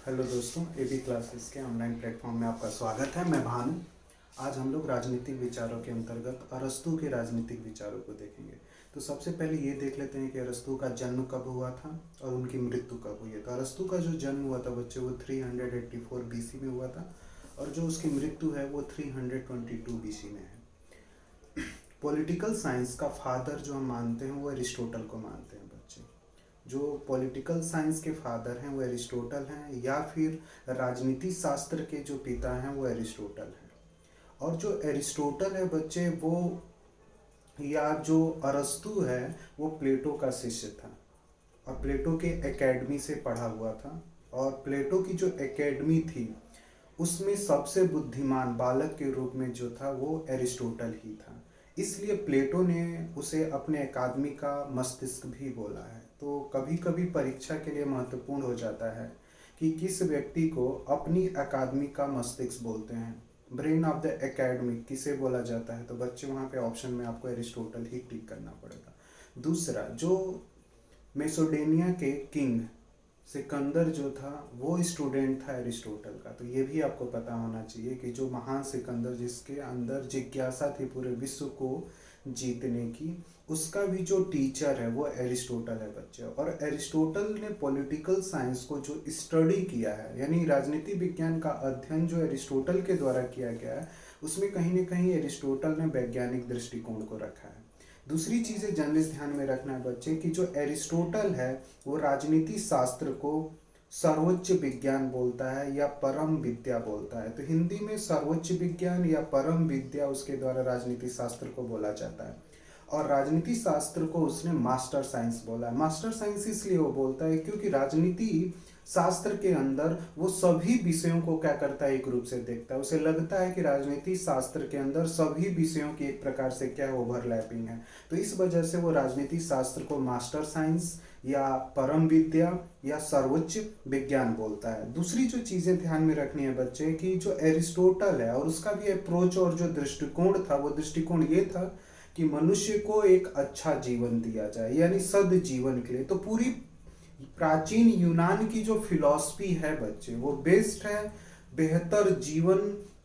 Hello दोस्तों, AB classes के online platform में आपका स्वागत है। मैं भानु। आज हम लोग राजनीतिक विचारों के अंतर्गत अरस्तू के राजनीतिक विचारों को देखेंगे। तो सबसे पहले ये देख लेते हैं कि अरस्तू का जन्म कब हुआ था और उनकी मृत्यु कब हुई है। तो अरस्तू का जो जन्म हुआ था बच्चे, वो 384 बीसी में हुआ था और जो उसकी मृत्यु है वो 322 बीसी में है। पॉलिटिकल साइंस का फादर जो हम मानते हैं वो एरिस्टोटल को मानते हैं बच्चे। जो पॉलिटिकल साइंस के फादर हैं वो एरिस्टोटल हैं, या फिर राजनीति शास्त्र के जो पिता हैं वो एरिस्टोटल हैं। और जो एरिस्टोटल है बच्चे, वो या जो अरस्तू है वो प्लेटो का शिष्य था और प्लेटो के एकेडमी से पढ़ा हुआ था। और प्लेटो की जो एकेडमी थी उसमें सबसे बुद्धिमान बालक के रूप में जो था वो एरिस्टोटल ही था। इसलिए प्लेटो ने उसे अपने अकादमी का मस्तिष्क भी बोला है। तो कभी कभी परीक्षा के लिए महत्वपूर्ण हो जाता है कि किस व्यक्ति को अपनी अकादमी का मस्तिष्क बोलते हैं, ब्रेन ऑफ द एकेडमी किसे बोला जाता है। तो बच्चे वहाँ पे ऑप्शन में आपको एरिस्टोटल ही टिक करना पड़ेगा। दूसरा, जो मेसोडेनिया के किंग सिकंदर जो था वो स्टूडेंट था एरिस्टोटल का। तो ये भी आपको पता होना चाहिए कि जो महान सिकंदर, जिसके अंदर जिज्ञासा थी पूरे विश्व को जीतने की, उसका भी जो टीचर है वो एरिस्टोटल है बच्चे। और एरिस्टोटल ने पॉलिटिकल साइंस को जो स्टडी किया है, यानी राजनीति विज्ञान का अध्ययन जो एरिस्टोटल के द्वारा किया गया है, उसमें कहीं ना कहीं एरिस्टोटल ने वैज्ञानिक दृष्टिकोण को रखा है। दूसरी चीज़ें जर्नलिस्ट ध्यान में रखना है बच्चे कि जो एरिस्टोटल है वो राजनीति शास्त्र को सर्वोच्च विज्ञान बोलता है या परम विद्या बोलता है। तो हिंदी में सर्वोच्च विज्ञान या परम विद्या उसके द्वारा राजनीति शास्त्र को बोला जाता है। और राजनीति शास्त्र को उसने मास्टर साइंस बोला है। मास्टर साइंस इसलिए वो बोलता है क्योंकि राजनीति शास्त्र के अंदर वो सभी विषयों को क्या करता है, एक रूप से देखता है। उसे लगता है कि राजनीति शास्त्र के अंदर सभी विषयों की एक प्रकार से क्या ओवरलैपिंग है। तो इस वजह से वो राजनीति शास्त्र को मास्टर साइंस या परम विद्या या सर्वोच्च विज्ञान बोलता है। दूसरी जो चीजें ध्यान में रखनी है बच्चे कि जो एरिस्टोटल है और उसका भी अप्रोच और जो दृष्टिकोण था वो दृष्टिकोण ये था कि मनुष्य को एक अच्छा जीवन दिया जाए, यानी सद जीवन के लिए। तो पूरी प्राचीन यूनान की जो फिलॉसफी है बच्चे वो बेस्ड है बेहतर जीवन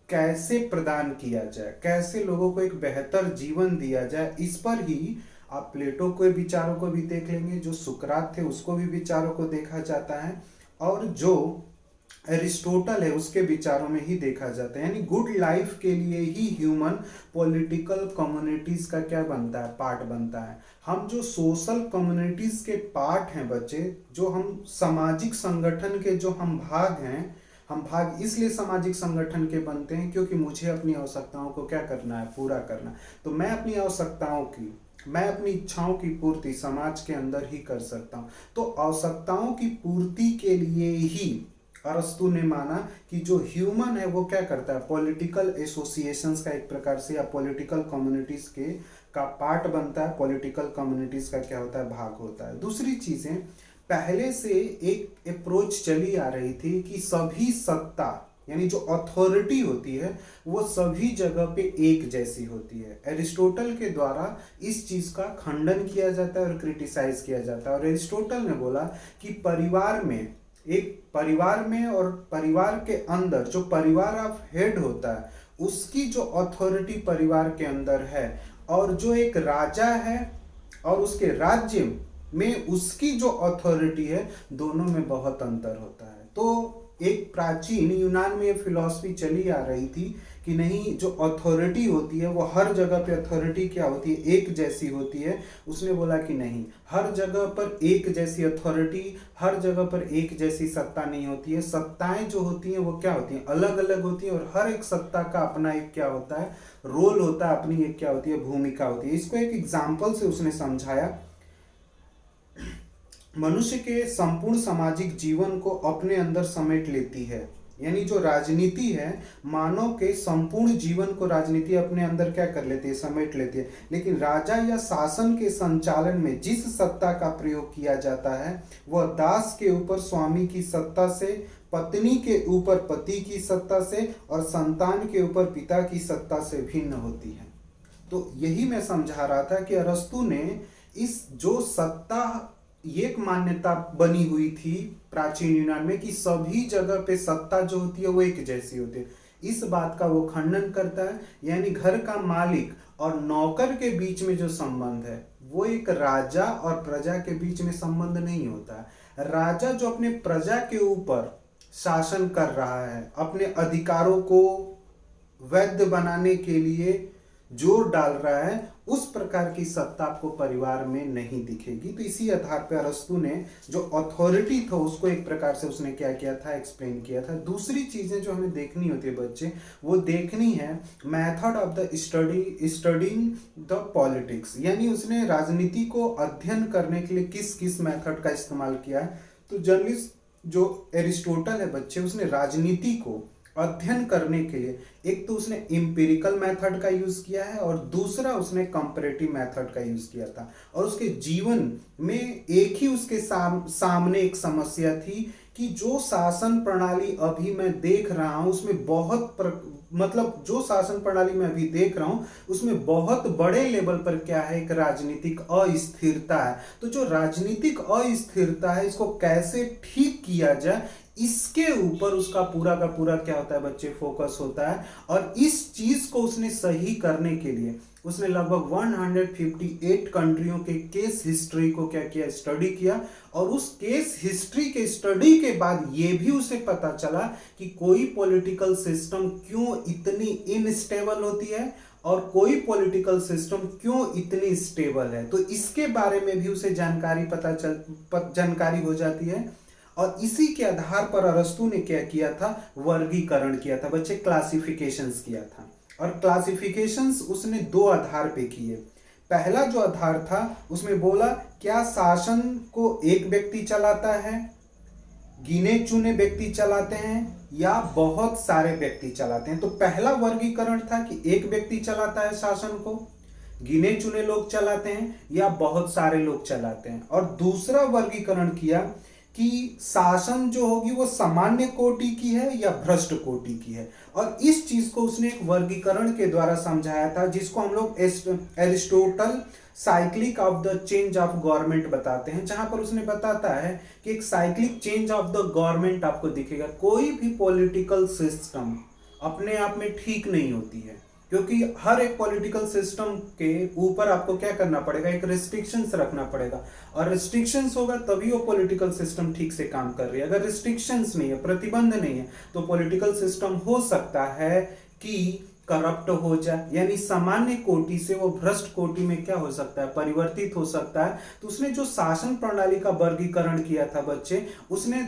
कैसे प्रदान किया जाए, कैसे लोगों को एक बेहतर जीवन दिया जाए। इस पर ही आप प्लेटो के विचारों को भी देख लेंगे, जो सुकरात थे उसको भी विचारों को देखा जाता है, और जो एरिस्टोटल है उसके विचारों में ही देखा जाता है। यानी गुड लाइफ के लिए ही ह्यूमन पॉलिटिकल कम्युनिटीज का क्या बनता है, पार्ट बनता है। हम जो सोशल कम्युनिटीज के पार्ट हैं बच्चे, जो हम सामाजिक संगठन के जो हम भाग हैं, हम भाग इसलिए सामाजिक संगठन के बनते हैं क्योंकि मुझे अपनी आवश्यकताओं को क्या करना है, पूरा करना। तो मैं अपनी आवश्यकताओं की, मैं अपनी इच्छाओं की पूर्ति समाज के अंदर ही कर सकता हूँ। तो आवश्यकताओं की पूर्ति के लिए ही अरस्तु ने माना कि जो ह्यूमन है वो क्या करता है, पॉलिटिकल एसोसिएशंस का एक प्रकार से या पॉलिटिकल कम्युनिटीज के का पार्ट बनता है, पॉलिटिकल कम्युनिटीज का क्या होता है, भाग होता है। दूसरी चीजें, पहले से एक अप्रोच चली आ रही थी कि सभी सत्ता यानी जो अथॉरिटी होती है वो सभी जगह पे एक जैसी होती है। एरिस्टोटल के द्वारा इस चीज का खंडन किया जाता है और क्रिटिसाइज किया जाता है। और एरिस्टोटल ने बोला कि परिवार में, एक परिवार में और परिवार के अंदर जो परिवार ऑफ हेड होता है उसकी जो अथॉरिटी परिवार के अंदर है, और जो एक राजा है और उसके राज्य में उसकी जो अथॉरिटी है, दोनों में बहुत अंतर होता है। तो एक प्राचीन यूनान में ये फिलॉसफी चली आ रही थी कि नहीं, जो अथॉरिटी होती है वो हर जगह पे अथॉरिटी क्या होती है, एक जैसी होती है। उसने बोला कि नहीं, हर जगह पर एक जैसी अथॉरिटी, हर जगह पर एक जैसी सत्ता नहीं होती है। सत्ताएं जो होती हैं वो क्या होती हैं, अलग अलग होती हैं, और हर एक सत्ता का अपना एक क्या होता है, रोल होता है, अपनी एक क्या होती है, भूमिका होती है। इसको एक एग्जाम्पल से उसने समझाया। मनुष्य के संपूर्ण सामाजिक जीवन को अपने अंदर समेट लेती है, यानी जो राजनीति है मानव के संपूर्ण जीवन को राजनीति अपने अंदर क्या कर लेती है, समेट लेती है। लेकिन राजा या शासन के संचालन में जिस सत्ता का प्रयोग किया जाता है वह दास के ऊपर स्वामी की सत्ता से, पत्नी के ऊपर पति की सत्ता से और संतान के ऊपर पिता की सत्ता से भिन्न होती है। तो यही मैं समझा रहा था कि अरस्तु ने इस जो सत्ता एक मान्यता बनी हुई थी प्राचीन यूनान में कि सभी जगह पे सत्ता जो होती है वो एक जैसी होती है। इस बात का वो खंडन करता है, यानी घर का मालिक और नौकर के बीच में जो संबंध है वो एक राजा और प्रजा के बीच में संबंध नहीं होता है। राजा जो अपने प्रजा के ऊपर शासन कर रहा है, अपने अधिकारों को वैध बनाने के लिए जोर डाल रहा है, उस प्रकार की सत्ता आपको परिवार में नहीं दिखेगी। तो इसी आधार पर अरस्तु ने जो अथॉरिटी था उसको एक प्रकार से उसने क्या किया था, एक्सप्लेन किया था। दूसरी चीजें जो हमें देखनी होती है बच्चे, वो देखनी है method of the studying the politics, यानी उसने राजनीति को अध्ययन करने के लिए किस किस मेथड का इस्तेमाल किया है। तो जर्नलिस्ट जो एरिस्टोटल है बच्चे, उसने राजनीति को अध्ययन करने के लिए एक तो उसने एम्पिरिकल मेथड का यूज किया है और दूसरा उसने कंपैरेटिव मेथड का यूज किया था। और उसके जीवन में एक ही उसके सामने एक समस्या थी कि जो शासन प्रणाली अभी मैं देख रहा हूं उसमें मतलब जो शासन प्रणाली मैं अभी देख रहा हूं उसमें बहुत बड़े लेवल पर क्या है, एक राजनीतिक अस्थिरता है। तो जो राजनीतिक अस्थिरता है इसको कैसे ठीक किया जाए, इसके ऊपर उसका पूरा का पूरा क्या होता है बच्चे, फोकस होता है। और इस चीज को उसने सही करने के लिए उसने लगभग 158 कंट्रियों के केस हिस्ट्री को क्या किया, स्टडी किया। और उस केस हिस्ट्री के स्टडी के बाद यह भी उसे पता चला कि कोई पॉलिटिकल सिस्टम क्यों इतनी इनस्टेबल होती है और कोई पॉलिटिकल सिस्टम क्यों इतनी स्टेबल है। तो इसके बारे में भी उसे जानकारी हो जाती है। और इसी के आधार पर अरस्तु ने क्या किया था, वर्गीकरण किया था बच्चे, क्लासिफिकेशंस किया था। और क्लासिफिकेशंस उसने दो आधार पे किए। पहला जो आधार था उसमें बोला क्या शासन को एक व्यक्ति चलाता है, गिने चुने व्यक्ति चलाते हैं या बहुत सारे व्यक्ति चलाते हैं। तो पहला वर्गीकरण था कि एक व्यक्ति चलाता है शासन को, गिने चुने लोग चलाते हैं या बहुत सारे लोग चलाते हैं। और दूसरा वर्गीकरण किया कि शासन जो होगी वो सामान्य कोटि की है या भ्रष्ट कोटि की है। और इस चीज को उसने एक वर्गीकरण के द्वारा समझाया था जिसको हम लोग Aristotle cyclic of the change of government बताते हैं, जहां पर उसने बताता है कि एक cyclic change of the government आपको दिखेगा। कोई भी पॉलिटिकल सिस्टम अपने आप में ठीक नहीं होती है, क्योंकि हर एक पॉलिटिकल सिस्टम के ऊपर आपको क्या करना पड़ेगा, एक रिस्ट्रिक्शंस रखना पड़ेगा। और रिस्ट्रिक्शंस होगा तभी वो पॉलिटिकल सिस्टम ठीक से काम कर रही है। अगर रिस्ट्रिक्शंस नहीं है, प्रतिबंध नहीं है, तो पॉलिटिकल सिस्टम हो सकता है कि करप्ट हो जाए, यानी सामान्य कोटि से वो भ्रष्ट कोटि में क्या हो सकता है, परिवर्तित हो सकता है। तो उसने जो शासन प्रणाली का वर्गीकरण किया था बच्चे, उसने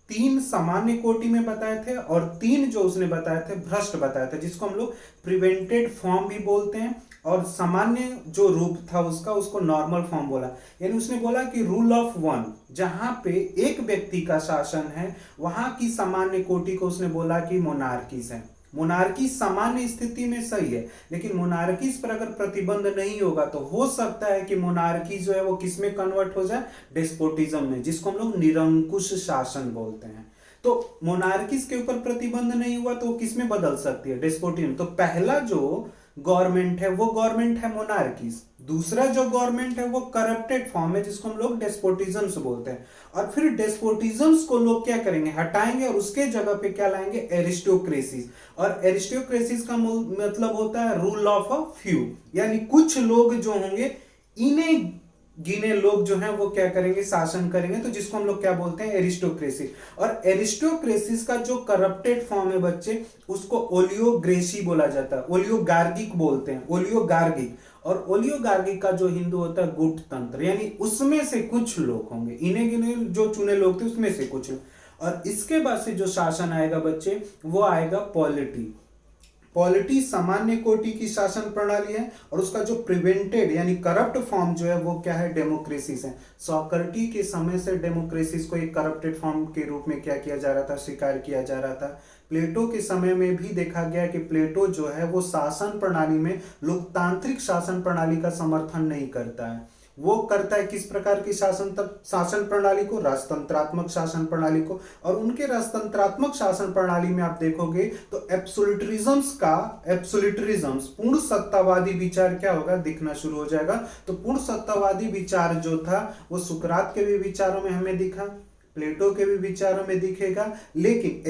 3 सामान्य कोटि में बताए थे और 3 जो उसने बताए थे भ्रष्ट बताया था, जिसको हम लोग प्रिवेंटेड फॉर्म भी बोलते हैं। और सामान्य जो रूप था उसका, उसको नॉर्मल फॉर्म बोला। यानी उसने बोला कि रूल ऑफ वन, जहां पे एक व्यक्ति का शासन है, वहां की सामान्य कोटि को उसने बोला कि मोनार्कीज है। मोनार्की सामान्य स्थिति में सही है, लेकिन मोनार्कीज पर अगर प्रतिबंध नहीं होगा तो हो सकता है कि मोनार्की जो है वो किस में कन्वर्ट हो जाए, डेस्पोटिज्म में, जिसको हम लोग निरंकुश शासन बोलते हैं। तो मोनार्कीज के ऊपर प्रतिबंध नहीं हुआ तो वो किस में बदल सकती है, डेस्पोटिज्म। तो पहला जो गवर्नमेंट है वो गवर्नमेंट है मोनार्कीज, दूसरा जो गवर्नमेंट है वो करप्टेड फॉर्म है जिसको हम लोग डेस्पोटिज्म्स बोलते हैं। और फिर डेस्पोटिज्म्स को लोग क्या करेंगे, हटाएंगे और उसके जगह पे क्या लाएंगे, एरिस्टोक्रेसीज। और एरिस्टोक्रेसीज का मतलब होता है रूल ऑफ अ फ्यू, यानी कुछ लोग जो होंगे, इन्हें गिने लोग जो हैं वो क्या करेंगे, शासन करेंगे। तो जिसको हम लोग क्या बोलते हैं, एरिस्टोक्रेसी। और एरिस्टोक्रेसीज का जो करप्टेड फॉर्म है बच्चे, उसको ओलियोग्रेसी बोला जाता है, ओलियोगार्गिक बोलते हैं, ओलियोगार्गिक। और ओलियोगार्गिक का जो हिंदू होता है गुट तंत्र, यानी उसमें से कुछ लोग होंगे, इन्हें गिने जो चुने लोग थे उसमें से कुछ लोग। और इसके बाद से जो शासन आएगा बच्चे, वो आएगा पॉलिटी। पॉलिटी सामान्य कोटि की शासन प्रणाली है और उसका जो प्रिवेंटेड यानी करप्ट फॉर्म जो है वो क्या है, डेमोक्रेसीज है। सोक्रेटी के समय से डेमोक्रेसीज को एक करप्टेड फॉर्म के रूप में क्या किया जा रहा था, स्वीकार किया जा रहा था। प्लेटो के समय में भी देखा गया कि प्लेटो जो है वो शासन प्रणाली में लोकतांत्रिक शासन प्रणाली का समर्थन नहीं करता है, वो करता है किस प्रकार की शासन प्रणाली को, राजतंत्रात्मक शासन प्रणाली को। और उनके राजतंत्रात्मक शासन प्रणाली में आप देखोगे तो एब्सोल्यूटरिज्म्स पूर्ण सत्तावादी विचार क्या होगा, दिखना शुरू हो जाएगा। तो पूर्ण सत्तावादी विचार जो था वो सुकरात के भी विचारों में हमें दिखा, प्लेटो के भी विचारों में दिखेगा, लेकिन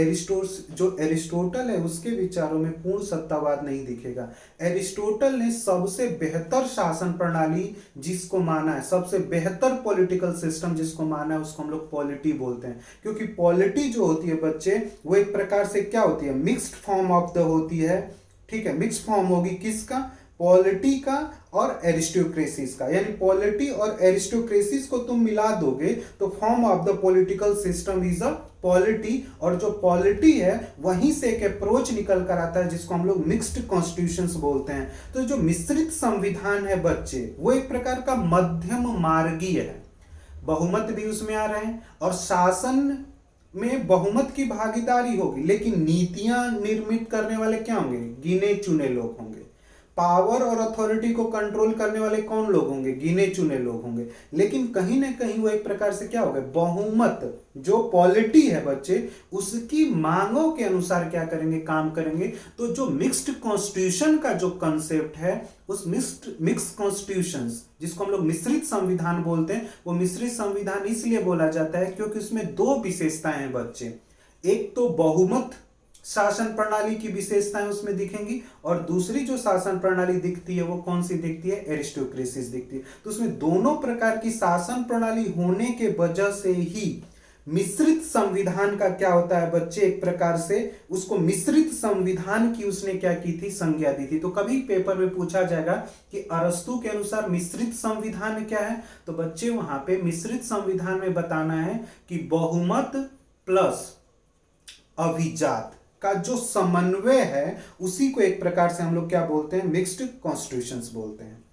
एरिस्टोटल है उसके विचारों में पूर्ण सत्तावाद नहीं दिखेगा। एरिस्टोटल ने सबसे बेहतर शासन प्रणाली जिसको माना है, सबसे बेहतर पॉलिटिकल सिस्टम जिसको माना है, उसको हम लोग पॉलिटी बोलते हैं। क्योंकि पॉलिटी जो होती है बच्चे, वो एक प्रकार से क्या होती है, मिक्स्ड फॉर्म ऑफ द होती है। ठीक है, मिक्स्ड फॉर्म होगी किसका, पॉलिटी का और एरिस्टोक्रेसीज का। यानी पॉलिटी और एरिस्टोक्रेसीज को तुम मिला दोगे तो form of the political system is a polity. और जो पॉलिटी है वहीं से एक अप्रोच निकल कर आता है जिसको हम लोग मिक्स्ड कॉन्स्टिट्यूशंस बोलते हैं। तो जो मिश्रित संविधान है बच्चे, वो एक प्रकार का मध्यम मार्गीय है। बहुमत भी उसमें आ रहे हैं और शासन में बहुमत की भागीदारी होगी, लेकिन नीतियां निर्मित करने वाले क्या होंगे, गिने चुने लोग होंगे। पावर और अथॉरिटी को कंट्रोल करने वाले कौन लोग होंगे, गिने चुने लोग होंगे। लेकिन कहीं ना कहीं वो एक प्रकार से क्या होगा, बहुमत जो पॉलिटी है बच्चे, उसकी मांगों के अनुसार क्या करेंगे, काम करेंगे। तो जो मिक्स्ड कॉन्स्टिट्यूशन का जो कंसेप्ट है, उस मिक्स्ड कॉन्स्टिट्यूशंस जिसको हम लोग मिश्रित संविधान बोलते हैं, वो मिश्रित संविधान इसलिए बोला जाता है क्योंकि उसमें दो विशेषताएं हैं बच्चे। एक तो बहुमत शासन प्रणाली की विशेषताएं उसमें दिखेंगी, और दूसरी जो शासन प्रणाली दिखती है वो कौन सी दिखती है, एरिस्टोक्रेसीज दिखती है। तो उसमें दोनों प्रकार की शासन प्रणाली होने के वजह से ही मिश्रित संविधान का क्या होता है बच्चे, एक प्रकार से उसको मिश्रित संविधान की उसने क्या की थी, संज्ञा दी थी। तो कभी पेपर में पूछा जाएगा कि अरस्तु के अनुसार मिश्रित संविधान क्या है, तो बच्चे वहां पे मिश्रित संविधान में बताना है कि बहुमत प्लस अभिजात का जो समन्वय है उसी को एक प्रकार से हम लोग क्या बोलते हैं, मिक्स्ड कॉन्स्टिट्यूशंस बोलते हैं।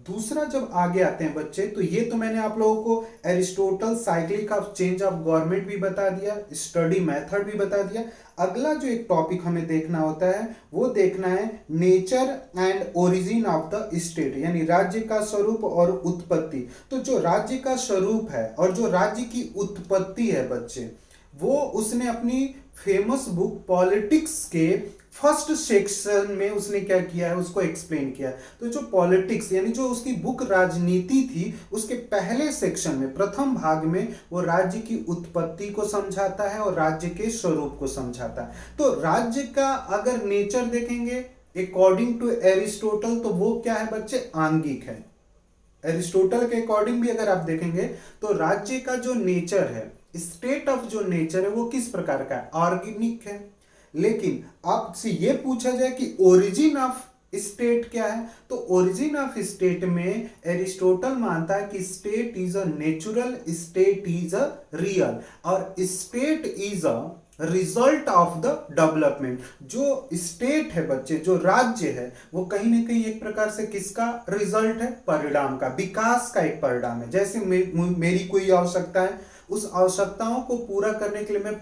दूसरा जब आगे आते हैं बच्चे, तो ये तो मैंने आप लोगों को Aristotle cyclic of change of government भी बता दिया, स्टडी मेथड भी बता दिया। अगला जो एक टॉपिक हमें देखना होता है वो देखना है nature and origin of the state, यानी राज्य का स्वरूप और उत्पत्ति। तो जो राज्य का स्वरूप है और जो राज्य की उत्पत्ति है बच्चे, वो उसने अपनी फेमस बुक पॉलिटिक्स के फर्स्ट सेक्शन में उसने क्या किया है, उसको एक्सप्लेन किया है। तो जो पॉलिटिक्स यानी जो उसकी बुक राजनीति थी, उसके पहले सेक्शन में, प्रथम भाग में, वो राज्य की उत्पत्ति को समझाता है और राज्य के स्वरूप को समझाता है। तो राज्य का अगर नेचर देखेंगे अकॉर्डिंग टू एरिस्टोटल, तो वो क्या है बच्चे, आंगिक है। एरिस्टोटल के अकॉर्डिंग भी अगर आप देखेंगे तो राज्य का जो नेचर है, स्टेट ऑफ जो नेचर है, वो किस प्रकार का है, ऑर्गेनिक है। लेकिन आपसे ये पूछा जाए कि ओरिजिन ऑफ स्टेट क्या है, तो ओरिजिन ऑफ स्टेट में एरिस्टोटल मानता है कि state is a natural, state is a real, और state is a result of the development. जो स्टेट है बच्चे, जो राज्य है, वो कहीं ना कहीं एक प्रकार से किसका रिजल्ट है, परिणाम का, विकास का एक परिणाम है। जैसे मेरी कोई आवश्यकता है, उस आवश्यकताओं को पूरा करने के लिए मैं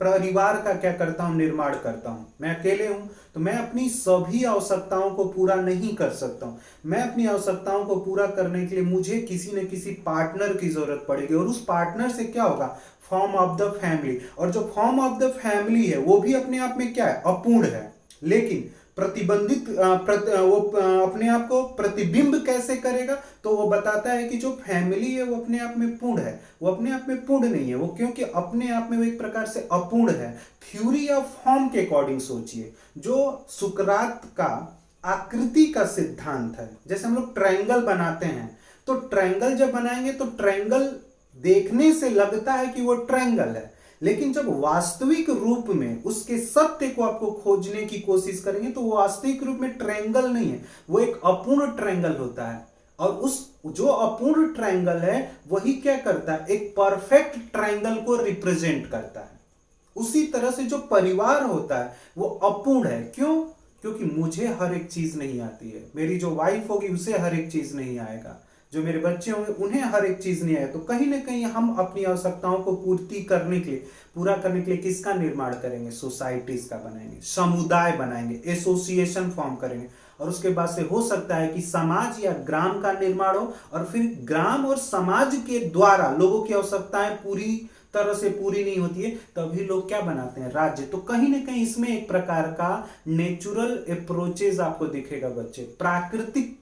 परिवार का क्या करता हूं, निर्माण करता हूं। मैं अकेले हूं तो मैं अपनी सभी आवश्यकताओं को पूरा नहीं कर सकता हूं। मैं अपनी आवश्यकताओं को पूरा करने के लिए मुझे किसी न किसी पार्टनर की जरूरत पड़ेगी, और उस पार्टनर से क्या होगा, फॉर्म ऑफ द फैमिली। और जो फॉर्म ऑफ द फैमिली है वो भी अपने आप में क्या है, अपूर्ण है, लेकिन प्रतिबंधित वो अपने आप को प्रतिबिंब कैसे करेगा, तो वो बताता है कि जो फैमिली है वो अपने आप में पूर्ण है, वो अपने आप में पूर्ण नहीं है, वो क्योंकि अपने आप में वो एक प्रकार से अपूर्ण है। थ्योरी ऑफ फॉर्म के अकॉर्डिंग सोचिए, जो सुकरात का आकृति का सिद्धांत है, जैसे हम लोग ट्रायंगल बनाते हैं, तो ट्रायंगल जब बनाएंगे तो ट्रायंगल देखने से लगता है कि वो ट्रायंगल है, लेकिन जब वास्तविक रूप में उसके सत्य को आपको खोजने की कोशिश करेंगे तो वो वास्तविक रूप में ट्रायंगल नहीं है, वो एक अपूर्ण ट्रायंगल होता है। और उस जो अपूर्ण ट्रायंगल है वही क्या करता है, एक परफेक्ट ट्रायंगल को रिप्रेजेंट करता है। उसी तरह से जो परिवार होता है वो अपूर्ण है, क्यों, क्योंकि मुझे हर एक चीज नहीं आती है, मेरी जो वाइफ होगी उसे हर एक चीज नहीं आएगा, जो मेरे बच्चे होंगे उन्हें हर एक चीज नहीं आए। तो कहीं ना कहीं हम अपनी आवश्यकताओं को पूर्ति करने के लिए, पूरा करने के लिए किसका निर्माण करेंगे, सोसाइटीज का बनाएंगे, समुदाय बनाएंगे, एसोसिएशन फॉर्म करेंगे। और उसके बाद से हो सकता है कि समाज या ग्राम का निर्माण हो, और फिर ग्राम और समाज के द्वारा लोगों की आवश्यकताएं पूरी तरह से पूरी नहीं होती है, तभी लोग क्या बनाते हैं, राज्य। तो कहीं ना कहीं इसमें एक प्रकार का नेचुरल अप्रोचेज आपको दिखेगा बच्चे, प्राकृतिक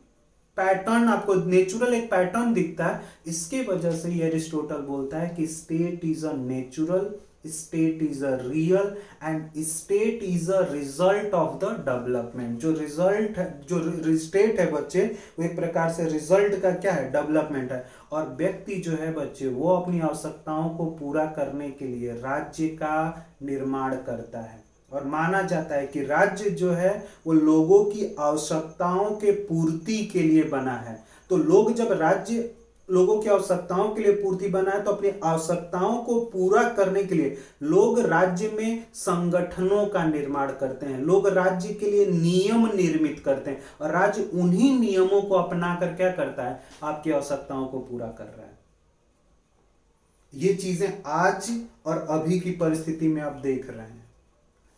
पैटर्न, आपको नेचुरल एक पैटर्न दिखता है। इसके वजह से एरिस्टोटल बोलता है कि state is a natural, state is a real, and state is a result of the development. जो रिजल्ट है, जो स्टेट है बच्चे, वो एक प्रकार से रिजल्ट का क्या है, डेवलपमेंट है। और व्यक्ति जो है बच्चे, वो अपनी आवश्यकताओं को पूरा करने के लिए राज्य का निर्माण करता है, और माना जाता है कि राज्य जो है वो लोगों की आवश्यकताओं के पूर्ति के लिए बना है। तो लोग, जब राज्य लोगों की आवश्यकताओं के लिए पूर्ति बना है, तो अपनी आवश्यकताओं को पूरा करने के लिए लोग राज्य में संगठनों का निर्माण करते हैं, लोग राज्य के लिए नियम निर्मित करते हैं, और राज्य उन्हीं नियमों को अपनाकर क्या करता है, आपकी आवश्यकताओं को पूरा कर रहा है। ये चीजें आज और अभी की परिस्थिति में आप देख रहे हैं।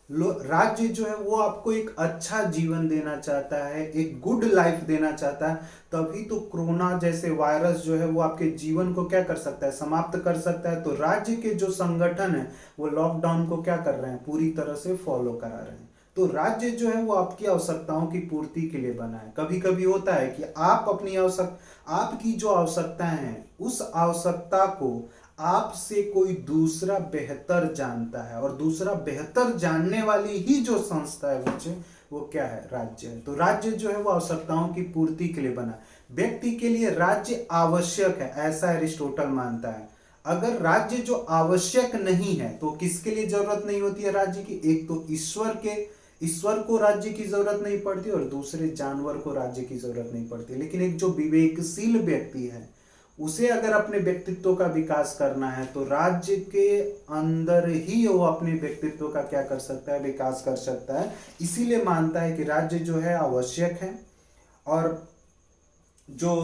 राज्य जो है वो आपको एक अच्छा जीवन देना चाहता है, एक गुड लाइफ देना चाहता है, तभी तो कोरोना जैसे वायरस जो है वो आपके जीवन को क्या कर सकता है, समाप्त कर सकता है। तो राज्य के जो संगठन है वो लॉकडाउन को क्या कर रहे हैं, पूरी तरह से फॉलो करा रहे हैं। तो राज्य जो है वो आपकी आवश्यकताओं की पूर्ति के लिए बना है। कभी कभी होता है कि आप अपनी आपकी जो आवश्यकताएं हैं, उस आवश्यकता को आपसे कोई दूसरा बेहतर जानता है, और दूसरा बेहतर जानने वाली ही जो संस्था है बच्चे, वो क्या है, राज्य है। तो राज्य जो है वो आवश्यकताओं की पूर्ति के लिए बना। व्यक्ति के लिए राज्य आवश्यक है, ऐसा एरिस्टोटल मानता है। अगर राज्य जो आवश्यक नहीं है, तो किसके लिए जरूरत नहीं होती है राज्य की, एक तो ईश्वर को राज्य की जरूरत नहीं पड़ती, और दूसरे जानवर को राज्य की जरूरत नहीं पड़ती। लेकिन एक जो विवेकशील व्यक्ति है, उसे अगर अपने व्यक्तित्व का विकास करना है, तो राज्य के अंदर ही वो अपने व्यक्तित्व का क्या कर सकता है, विकास कर सकता है। इसीलिए मानता है कि राज्य जो है आवश्यक है। और जो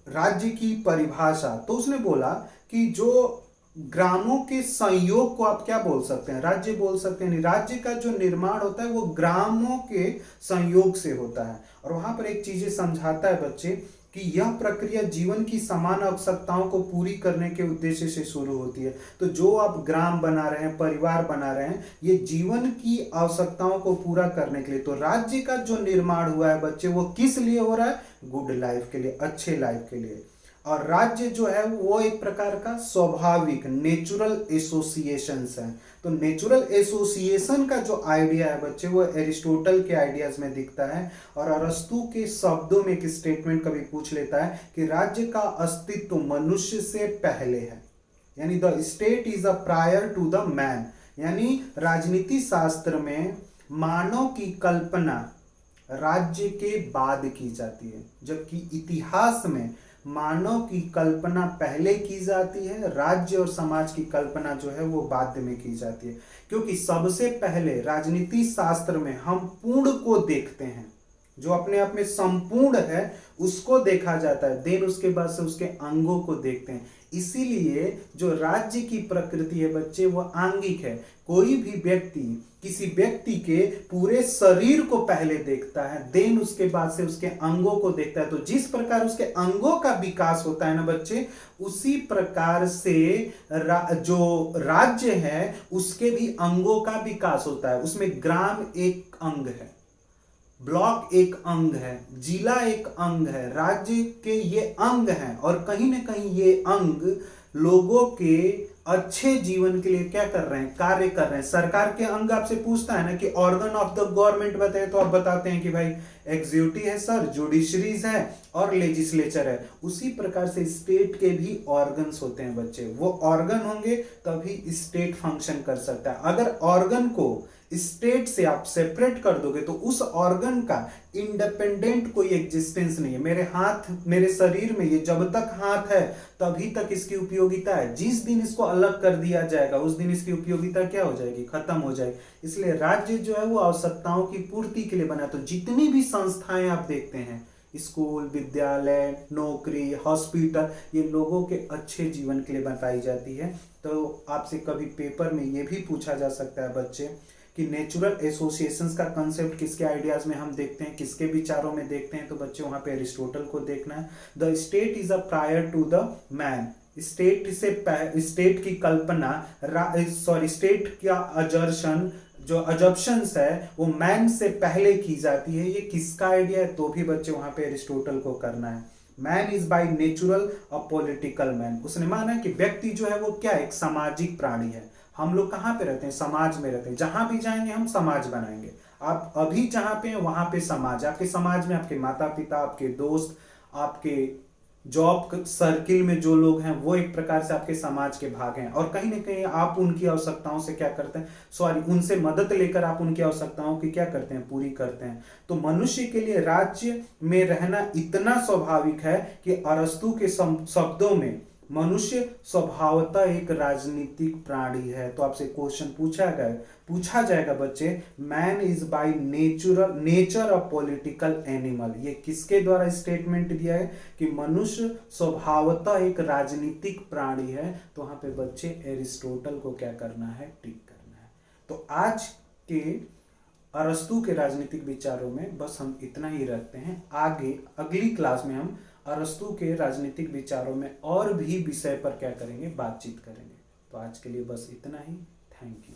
राज्य की परिभाषा, तो उसने बोला कि जो ग्रामों के संयोग को आप क्या बोल सकते हैं, राज्य बोल सकते हैं। राज्य का जो निर्माण होता है वो ग्रामों के संयोग से होता है। और वहां पर एक चीजें समझाता है बच्चे कि यह प्रक्रिया जीवन की समान आवश्यकताओं को पूरी करने के उद्देश्य से शुरू होती है। तो जो आप ग्राम बना रहे हैं, परिवार बना रहे हैं, ये जीवन की आवश्यकताओं को पूरा करने के लिए। तो राज्य का जो निर्माण हुआ है बच्चे, वो किस लिए हो रहा है, गुड लाइफ के लिए, अच्छे लाइफ के लिए। और राज्य जो है वो एक प्रकार का स्वाभाविक नेचुरल एसोसिएशंस है। तो नेचुरल एसोसिएशन का जो आइडिया है बच्चे, वो एरिस्टोटल के आइडियाज में दिखता है। और अरस्तु के शब्दों में एक स्टेटमेंट कभी पूछ लेता है कि राज्य का अस्तित्व मनुष्य से पहले है, यानी the state is a prior to the man. यानी राजनीति शास्त्र में मानव की कल्पना राज्य के बाद की जाती है, जबकि इतिहास में मानव की कल्पना पहले की जाती है, राज्य और समाज की कल्पना जो है वो बाद में की जाती है। क्योंकि सबसे पहले राजनीति शास्त्र में हम पूर्ण को देखते हैं, जो अपने आप में संपूर्ण है उसको देखा जाता है, देन उसके बाद से उसके अंगों को देखते हैं। इसीलिए जो राज्य की प्रकृति है बच्चे, वो आंगिक है। कोई भी व्यक्ति किसी व्यक्ति के पूरे शरीर को पहले देखता है, देन उसके बाद से उसके अंगों को देखता है। तो जिस प्रकार उसके अंगों का विकास होता है ना बच्चे, उसी प्रकार से जो राज्य है उसके भी अंगों का विकास होता है। उसमें ग्राम एक अंग है, ब्लॉक एक अंग है, जिला एक अंग है, राज्य के ये अंग हैं। और कहीं ना कहीं ये अंग लोगों के अच्छे जीवन के लिए क्या कर रहे हैं, कार्य कर रहे हैं। सरकार के अंग आपसे पूछता है ना कि ऑर्गन ऑफ द गवर्नमेंट बताए, तो आप बताते हैं कि भाई एग्जीक्यूटिव है सर, जुडिशरीज है और लेजिस्लेचर है। उसी प्रकार से स्टेट के भी ऑर्गन्स होते हैं बच्चे, वो ऑर्गन होंगे तभी स्टेट फंक्शन कर सकता है। अगर ऑर्गन को स्टेट से आप सेपरेट कर दोगे तो उस ऑर्गन का इंडिपेंडेंट कोई एग्जिस्टेंस नहीं है। मेरे हाथ, मेरे शरीर में ये जब तक हाथ है तभी तक इसकी उपयोगिता है। जिस दिन इसको अलग कर दिया जाएगा उस दिन इसकी उपयोगिता क्या हो जाएगी, खत्म हो जाएगी। इसलिए राज्य जो है वो आवश्यकताओं की पूर्ति के लिए बना। तो जितनी भी संस्थाएं आप देखते हैं, स्कूल, विद्यालय, नौकरी, हॉस्पिटल, ये लोगों के अच्छे जीवन के लिए बताई जाती है। तो आपसे कभी पेपर में ये भी पूछा जा सकता है बच्चे कि नेचुरल एसोसिएशंस का कंसेप्ट किसके आइडियाज में हम देखते हैं, किसके विचारों में देखते हैं, तो बच्चे वहां पे एरिस्टोटल को देखना है। The state is a prior to the man, state की कल्पना, स्टेट का अजर्शन, जो अजप्शंस है वो मैन से पहले की जाती है। ये किसका आइडिया है, तो भी बच्चे वहां पे एरिस्टोटल को करना है। Man is by natural a political man, उसने माना कि व्यक्ति जो है वो क्या, एक सामाजिक प्राणी है। हम लोग कहाँ पे रहते हैं, समाज में रहते हैं, जहां भी जाएंगे हम समाज बनाएंगे। आप अभी जहां पे हैं वहां पे समाज, आपके समाज में आपके माता पिता, आपके दोस्त, आपके जॉब सर्किल में जो लोग हैं वो एक प्रकार से आपके समाज के भाग हैं, और कहीं ना कहीं आप उनकी आवश्यकताओं से क्या करते हैं, उनसे मदद लेकर आप उनकी आवश्यकताओं की क्या करते हैं, पूरी करते हैं। तो मनुष्य के लिए राज्य में रहना इतना स्वाभाविक है कि अरस्तु के शब्दों में मनुष्य स्वभावतः एक राजनीतिक प्राणी है। तो आपसे क्वेश्चन पूछा जाएगा बच्चे, man is by nature a political animal, ये किसके द्वारा स्टेटमेंट दिया है कि मनुष्य स्वभावतः एक राजनीतिक प्राणी है। तो वहां पे बच्चे एरिस्टोटल को क्या करना है, टिक करना है। तो आज के अरस्तु के राजनीतिक विचारों में बस हम इतना ही रखते हैं। आगे अगली क्लास में हम अरस्तु के राजनीतिक विचारों में और भी विषय पर क्या करेंगे, बातचीत करेंगे। तो आज के लिए बस इतना ही। Thank you.